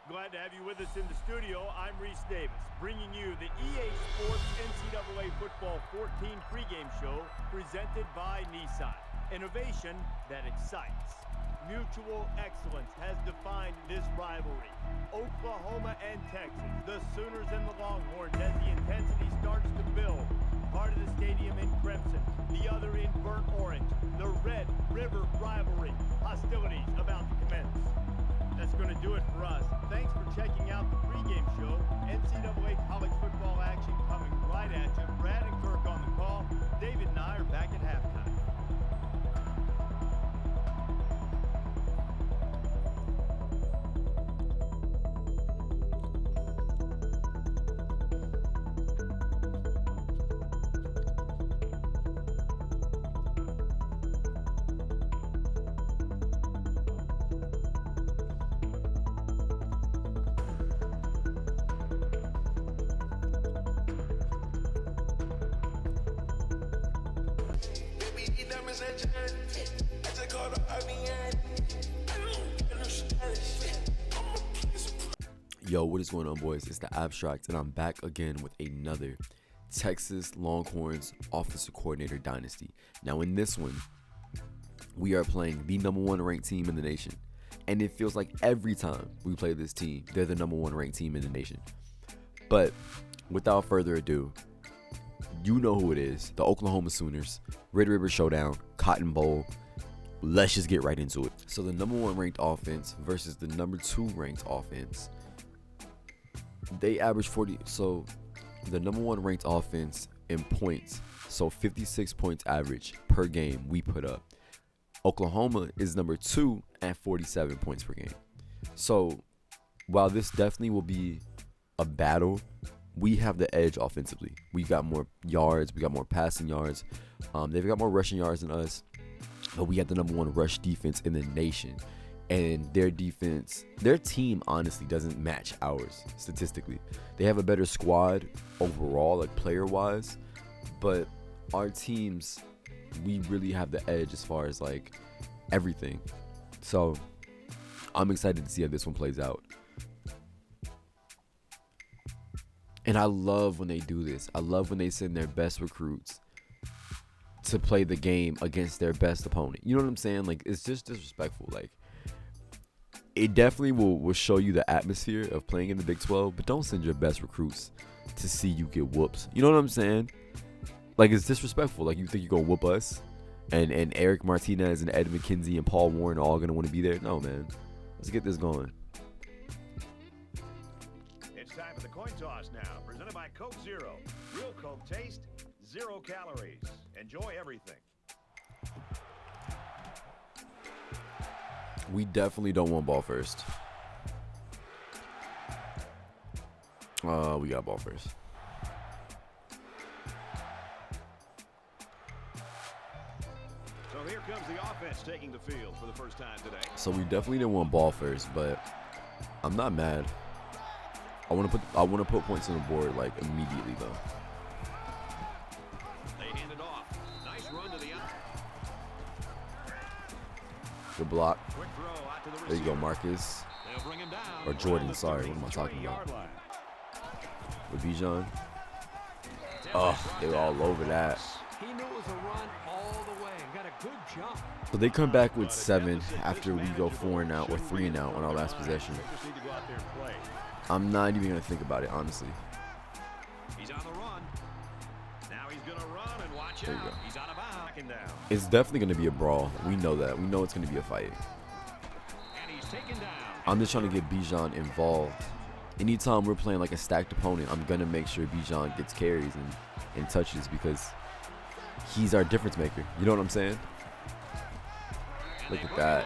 Glad to have you with us in the studio. I'm Reese Davis, bringing you the EA Sports NCAA Football 14 pregame show presented by Nissan. Innovation that excites. Mutual excellence has defined this rivalry. Oklahoma and Texas, the Sooners and the Longhorns, as the intensity starts to build. Part of the stadium in crimson, the other in burnt orange. The Red River rivalry. Hostilities about to commence. That's going to do it for us. Thanks for checking out the pregame show. NCAA college football action coming right at you. Brad and Kirk on the call. David and I are back at halftime. Yo, what is going on, boys? It's the Abstract, and I'm back again with another Texas Longhorns Offensive Coordinator Dynasty. Now, in this one, we are playing the number one ranked team in the nation, and it feels like every time we play this team, they're the number one ranked team in the nation. But without further ado, you know who it is, the Oklahoma Sooners, Red River Showdown, Cotton Bowl. Let's just get right into it. So the number one ranked offense versus the number two ranked offense. They average 40. So the number one ranked offense in points, so 56 points average per game we put up. Oklahoma is number two at 47 points per game. So while this definitely will be a battle, we have the edge offensively. We got more yards. We got more passing yards. They've got more rushing yards than us. But we have the number one rush defense in the nation. And their defense, their team honestly doesn't match ours statistically. They have a better squad overall, like player-wise. But our teams, we really have the edge as far as like everything. So I'm excited to see how this one plays out. And I love when they do this. I love when they send their best recruits to play the game against their best opponent. You know what I'm saying? Like, it's just disrespectful. Like, it definitely will show you the atmosphere of playing in the Big 12, but don't send your best recruits to see you get whoops. You know what I'm saying? Like, it's disrespectful. Like, you think you're going to whoop us? And Eric Martinez and Ed McKenzie and Paul Warren are all going to want to be there? No, man. Let's get this going. It's time for the coin toss now, presented by Coke Zero. Real Coke taste, 0 calories. Enjoy everything. We definitely don't want ball first. We got ball first. So here comes the offense taking the field for the first time today. So we definitely didn't want ball first, but I'm not mad. I want to put points on the board like immediately though. They hand it off. Nice run to the out. Good block. Quick throw out to the There you go, receiver. Marcus. They'll bring him down. Or Jordan, Around the sorry, what am I talking 33-yard about? line. With Bijan. Oh, they were all over that. He knew it was a run all the way and got a good jump. So they come back with 7 after we go 4 and out or 3 and out on our last possession. They just need to go out there and play. I'm not even going to think about it, honestly. He's on the run. Now he's going to run and watch There you out. go. He's out of bounds. Backing down. It's definitely going to be a brawl. We know that. We know it's going to be a fight. And he's taken down. I'm just trying to get Bijan involved. Anytime we're playing like a stacked opponent, I'm going to make sure Bijan gets carries and touches because he's our difference maker. You know what I'm saying? Look at that.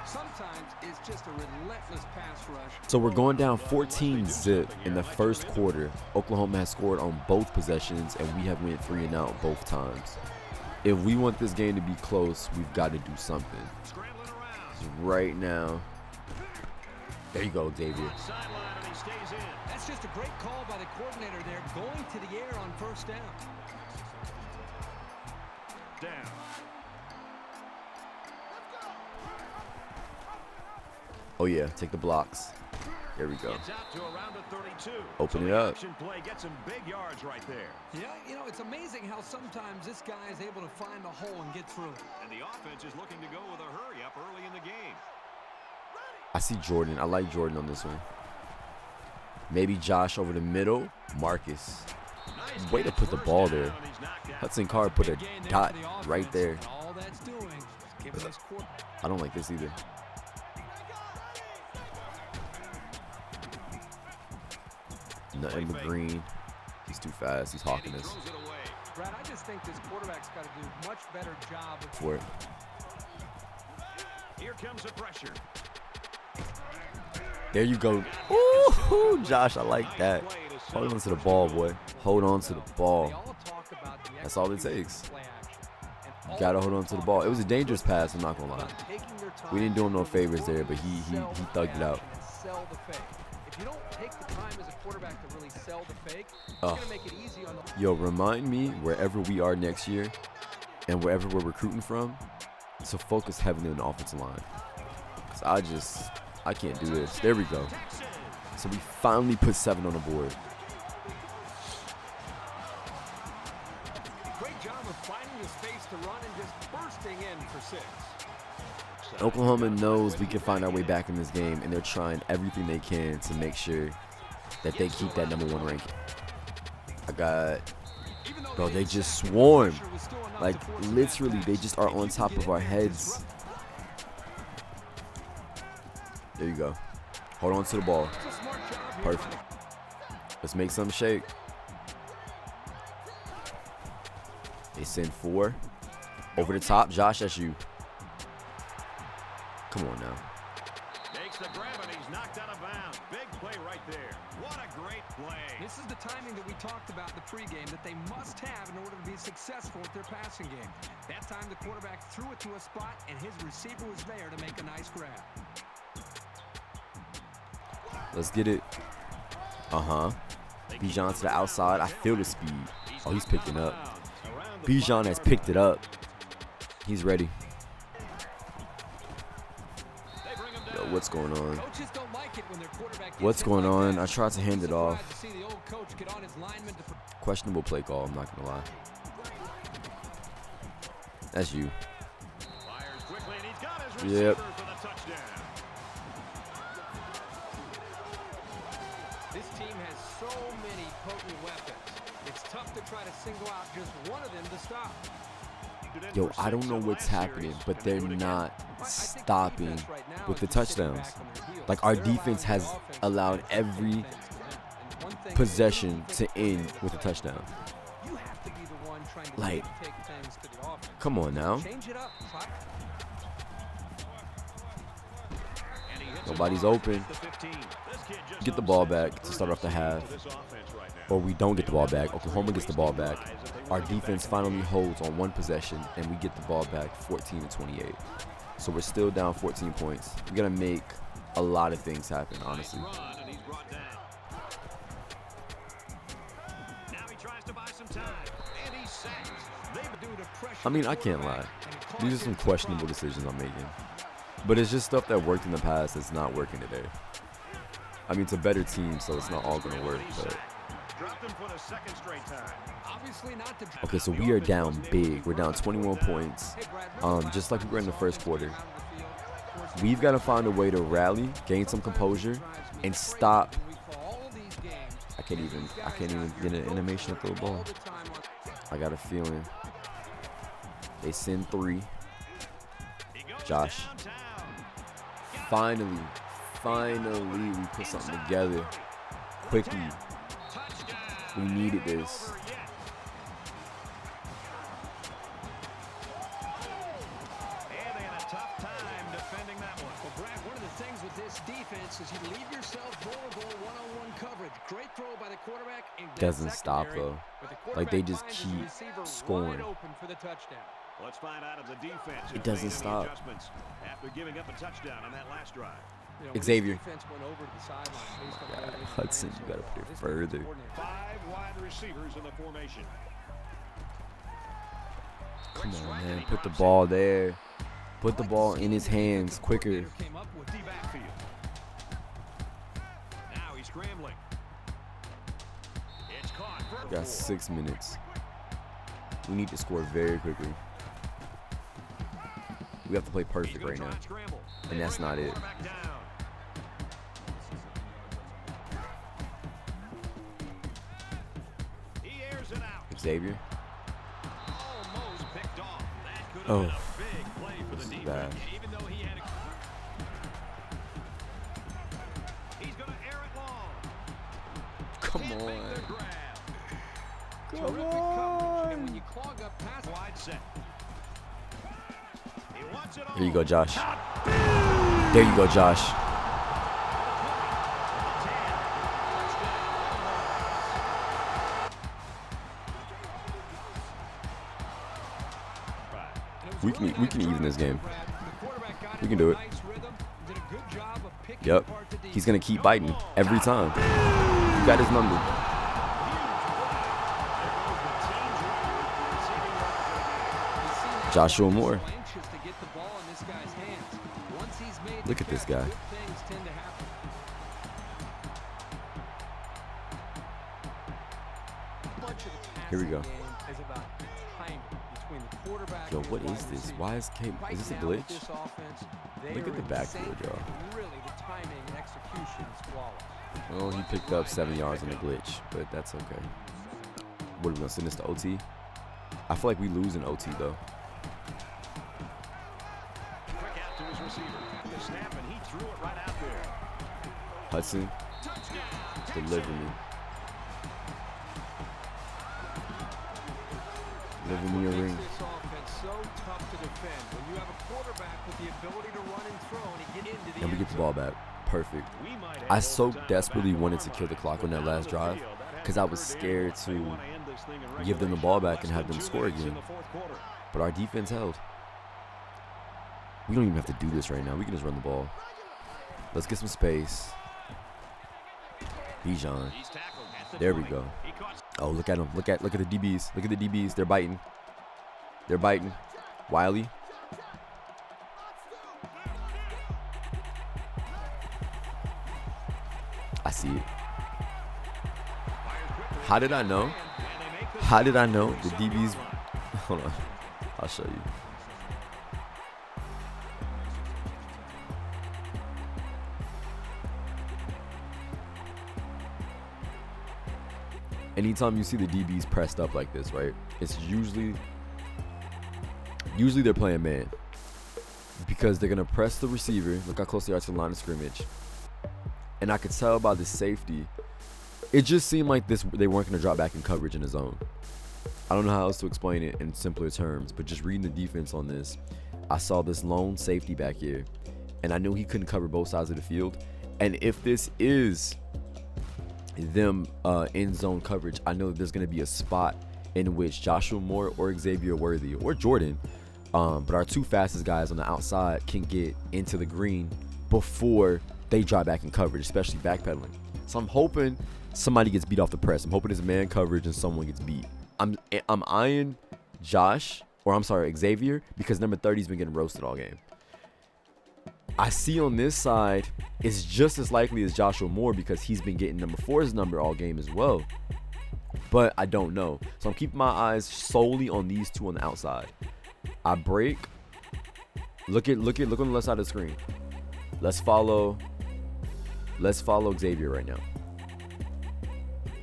Sometimes it's just a relentless pass rush. So we're going down 14-0 in the first quarter. Oklahoma has scored on both possessions, and we have went 3 and out both times. If we want this game to be close, we've got to do something. Right now. There you go, Xavier. That's just a great call by the coordinator there, going to the air on first down. Oh, yeah. Take the blocks. There we go. Gets out to around the 32. Open So it the up. option play gets some big yards right there. Yeah, you know, it's amazing how sometimes this guy is able to find a hole and get through. And the offense is looking to go with a hurry up early in the game. I see Jordan. I like Jordan on this one. Maybe Josh over the middle. Marcus. Nice Way to catch, put the first ball down, there. and he's knocked out. Hudson Card put a Big gain there dot for the offense, right there. and all that's doing is giving this quarter. I don't like this either. Nothing but Green. He's too fast. He's And hawking he us throws it away. Brad, I just think this quarterback's got to do a much better job of for it. Here comes the pressure. There you go. Ooh, Josh, I like that. Hold on to the ball, boy. Hold on to the ball. They all talk about the That's all it takes. play action. And You all gotta of hold them on to the talk ball. It was a about dangerous pass, I'm not gonna lie. about taking their time We didn't do him no to favors work there, but and he sell the thugged it out. action and sell the fake. If you don't take the time as a quarterback to really sell the fake, it's Oh. gonna make it easy on the Yo, remind me wherever we are next year and wherever we're recruiting from to focus heavily on the offensive line. Cause I can't do this. There we go. So we finally put 7 on the board. great job of finding the space to run and just bursting in for 6. Oklahoma knows we can find our way back in this game, and they're trying everything they can to make sure that they keep that #1 ranking. Bro, they just swarm. Like, literally, they just are on top of our heads. There you go. Hold on to the ball. Perfect. Let's make something shake. They send 4. Over the top. Josh, that's you. Come on now. Makes the grab and he's knocked out of bounds. Big play right there. What a great play. This is the timing that we talked about in the pregame that they must have in order to be successful with their passing game. That time the quarterback threw it to a spot and his receiver was there to make a nice grab. Let's get it. Bijan to the outside. I feel the speed. Oh, he's picking up. Bijan has picked it up. He's ready. Yo, what's going on? Coaches don't like it when their quarterback gets What's hit going like on? that. I tried to hand it off. Surprised to see the old coach get on his lineman to Questionable play call, I'm not gonna lie. That's you. Fires quickly and he's got his Yep. receiver for the touchdown. This team has so many potent weapons. It's tough to try to single out just one of them to stop. Yo, I don't know what's happening, but they're not stopping with the touchdowns. Like, our defense has allowed every possession to end with a touchdown. You have to be the one trying to Like, take things to the offense. come on now. Change it up. Try. And he hits Nobody's him hard open. at the 15. This kid just Get the owns ball 6 back and to start off the 3 half. to this offense right now. Or we don't get the ball back. Oklahoma gets the ball back. Our defense finally holds on one possession, and we get the ball back 14-28. So we're still down 14 points. We gotta make a lot of things happen, honestly. Nice run, and he's brought down. Now he tries to buy some time, and he's sacked. They do to pressure I mean, the I can't lie. quarterback, and it These are causes some some questionable problems. decisions I'm making. But it's just stuff that worked in the past that's not working today. I mean, it's a better team, so it's not all gonna work, but... Dropped him for the second straight time. Obviously not to Okay, so we are down big. We're down 21 points. Just like we were in the first quarter. We've got to find a way to rally, gain some composure, and stop. I can't even get an animation to throw the ball. I got a feeling. They send 3. He goes Josh. downtown. Finally, we put something together quickly. Touchdown. We needed this. Over yet. And they had a tough time defending that one. Well, Brad, one of the things with this defense is you leave yourself vulnerable one-on-one coverage. Great throw by the quarterback. And that Doesn't stop, secondary, though. but the Like, they quarterback just finds his keep receiver scoring. wide open for the touchdown. Let's find out if the defense It has doesn't made any stop. adjustments after giving up a touchdown on that last drive. You know, when Xavier. this defense went over to the sideline based on the way they Hudson, played, you gotta put it this further. coordinator- 5 wide receivers in the formation. Come on, man. Put the ball there. Put the ball in his hands quicker. Came up with The backfield. scrambling. It's caught for We got 6 minutes. We need to score very quickly. We have to play perfect right now. And that's not it. He airs it out. Xavier. Almost picked off. That could have Oh, been a big play for this the is defense. bad. Even though he had he's going to air it long. Come Can't make on. the grab. Terrific coverage. And when you clog up pass, Wide set. He wants it all. Here you go, Josh. There you go, Josh. We can even this game. We can do it. Yep. He's gonna keep biting every time. You got his number. Joshua Moore. Look at this guy. Here we go. Yo, what is this? Why is is this a glitch? Look at the backfield, y'all. Well, he picked up 7 yards on the glitch, but that's okay. What are we gonna send this to OT? I feel like we lose in OT though. Quick out to his receiver. The snap, and he threw it right out there. Hudson, deliver me. Deliver me a ring. And we get the ball back. Perfect. I so desperately wanted to kill the clock on that last drive because I was scared to give them the ball back and have them score again. But our defense held. We don't even have to do this right now. We can just run the ball. Let's get some space. Bijan. There we go. Oh, look at him. Look at the DBs. Look at the DBs. They're biting. They're biting. Wiley. I see it. How did I know? How did I know the DBs? Hold on. I'll show you. Anytime you see the DBs pressed up like this, right? It's usually they're playing man because they're gonna press the receiver. Look how close they are to the line of scrimmage, and I could tell by the safety. It just seemed like they weren't gonna drop back in coverage in the zone. I don't know how else to explain it in simpler terms, but just reading the defense on this, I saw this lone safety back here, and I knew he couldn't cover both sides of the field. And if this is them end zone coverage, I know that there's going to be a spot in which Joshua Moore or Xavier Worthy or Jordan, but our two fastest guys on the outside can get into the green before they drop back in coverage, especially backpedaling. So I'm hoping somebody gets beat off the press. I'm hoping it's man coverage and someone gets beat. I'm eyeing Xavier, because number 30's been getting roasted all game. I see on this side, it's just as likely as Joshua Moore because he's been getting number 4's number all game as well. But I don't know. So I'm keeping my eyes solely on these two on the outside. I break. Look on the left side of the screen. Let's follow Xavier right now.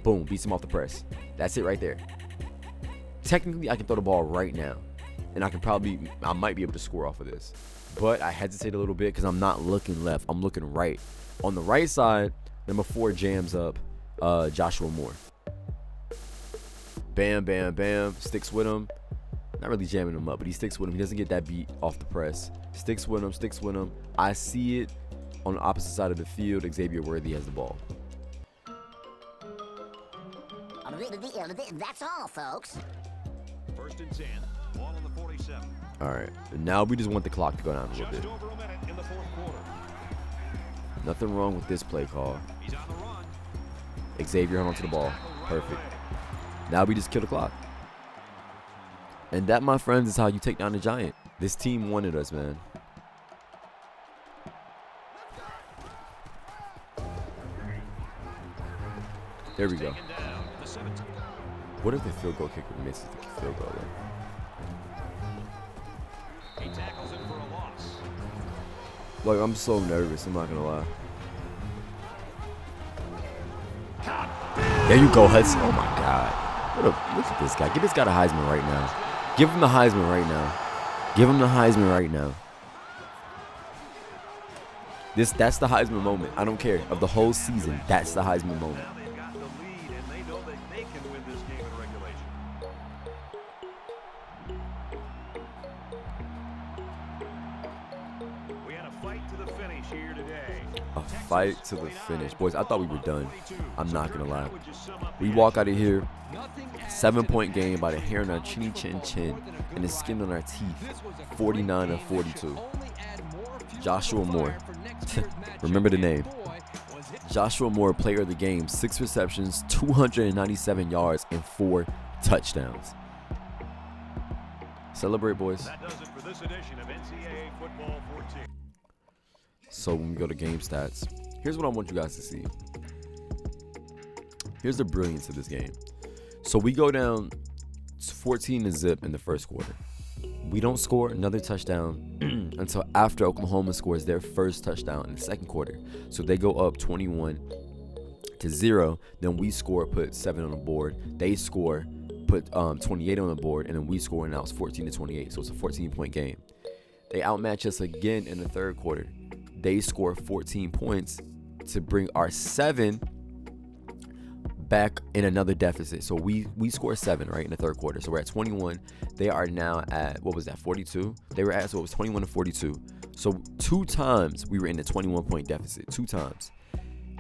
Boom, beats him off the press. That's it right there. Technically, I can throw the ball right now. And I might be able to score off of this. But I hesitate a little bit because I'm not looking left. I'm looking right. On the right side, number 4 jams up Joshua Moore. Bam, bam, bam. Sticks with him. Not really jamming him up, but he sticks with him. He doesn't get that beat off the press. Sticks with him. I see it on the opposite side of the field. Xavier Worthy has the ball. That's all, folks. 1st and 10. Ball on the 47. All right. Now we just want the clock to go down a little Just bit. over a minute in the 4th quarter. Nothing wrong with this play call. He's on the run. Xavier hung onto the ball. Perfect. Now we just kill the clock. And that, my friends, is how you take down the Giant. This team wanted us, man. There we go. Taken down at the 17. What if the field goal kicker misses the field goal? He tackles him for a loss. Like, I'm so nervous. I'm not gonna lie. There you go, Hudson. Oh my God. Look at this guy. Give this guy the Heisman right now. Give him the Heisman right now. Give him the Heisman right now. That's the Heisman moment. I don't care. Of the whole season, that's the Heisman moment. Now they've got the lead, and they know that they can win this game in regulation. We had a fight to the finish here today. A fight to the finish. Boys, I thought we were done. I'm not going to lie. We walk out of here, 7-point game by the hair on our chinny chin chin and the skin on our teeth, 49-42. Joshua Moore. Remember the name. Joshua Moore, player of the game, 6 receptions, 297 yards, and 4 touchdowns. Celebrate, boys. That does it for this edition of NCAA Football 14. So when we go to game stats, here's what I want you guys to see. Here's the brilliance of this game. So we go down 14-0 in the first quarter. We don't score another touchdown until after Oklahoma scores their first touchdown in the second quarter. So they go up 21-0. Then we score, put 7 on the board. They score, put 28 on the board, and then we score, and now it's 14-28. So it's a 14-point game. They outmatch us again in the third quarter. They score 14 points to bring our 7 back in another deficit. So we score 7 right in the third quarter. So we're at 21. They are now at, what was that, 42? They were at, so it was 21-42. So 2 times we were in the 21-point deficit. 2 times.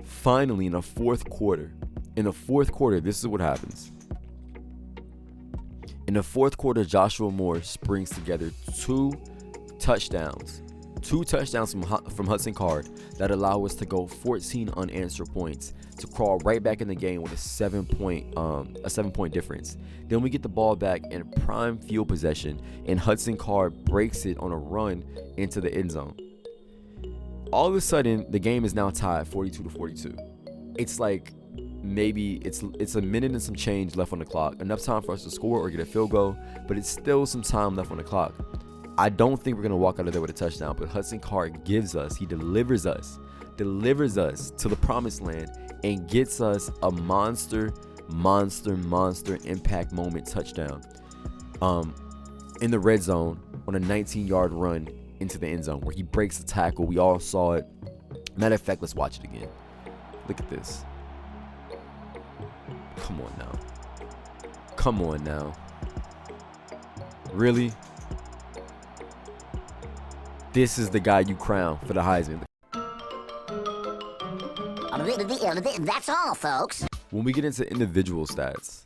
Finally, in the fourth quarter, this is what happens. In the fourth quarter, Joshua Moore springs together 2 touchdowns. 2 touchdowns from Hudson Card that allow us to go 14 unanswered points to crawl right back in the game with a 7-point difference. Then we get the ball back in prime field possession, and Hudson Card breaks it on a run into the end zone. All of a sudden, the game is now tied 42-42. It's like maybe it's a minute and some change left on the clock. Enough time for us to score or get a field goal, but it's still some time left on the clock. I don't think we're going to walk out of there with a touchdown, but Hudson Card delivers us to the promised land and gets us a monster impact moment touchdown in the red zone on a 19-yard run into the end zone where he breaks the tackle. We all saw it. Matter of fact, let's watch it again. Look at this. Come on now. Really? This is the guy you crown for the Heisman. That's all, folks. When we get into individual stats.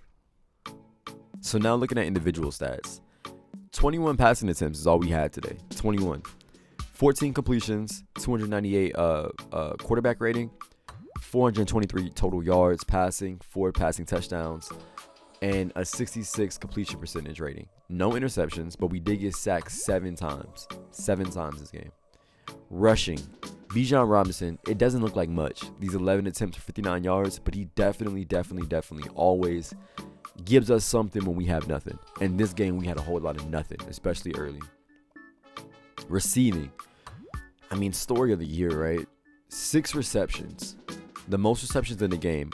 So now looking at individual stats. 21 passing attempts is all we had today. 21. 14 completions, 298 quarterback rating, 423 total yards passing, 4 passing touchdowns, and a 66 completion percentage rating. No interceptions, but we did get sacked 7 times. 7 times this game. Rushing. Bijan Robinson, it doesn't look like much. These 11 attempts for 59 yards, but he definitely always gives us something when we have nothing. And this game, we had a whole lot of nothing, especially early. Receiving. I mean, story of the year, right? 6 receptions. The most receptions in the game.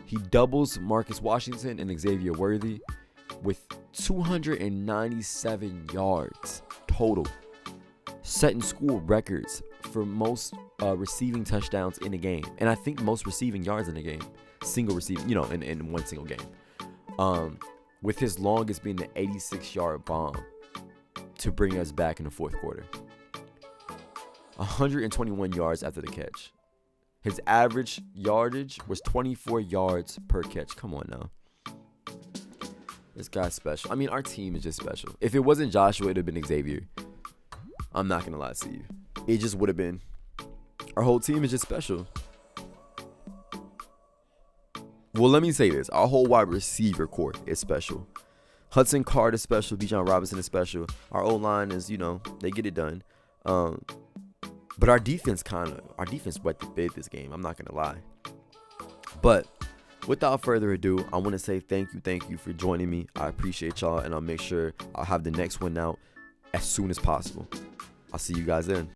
He doubles Marcus Washington and Xavier Worthy with 297 yards total, setting school records for most receiving touchdowns in a game, and I think most receiving yards in a game, single receiving, in one single game. With his longest being the 86-yard bomb to bring us back in the fourth quarter. 121 yards after the catch. His average yardage was 24 yards per catch. Come on now. This guy's special. I mean, our team is just special. If it wasn't Joshua, it would have been Xavier. I'm not going to lie to you. It just would have been. Our whole team is just special. Well, let me say this. Our whole wide receiver core is special. Hudson Card is special. Bijan Robinson is special. Our O-line is, they get it done. But our defense wet the bed this game. I'm not going to lie. But without further ado, I want to say thank you for joining me. I appreciate y'all, and I'll make sure I'll have the next one out as soon as possible. I'll see you guys then.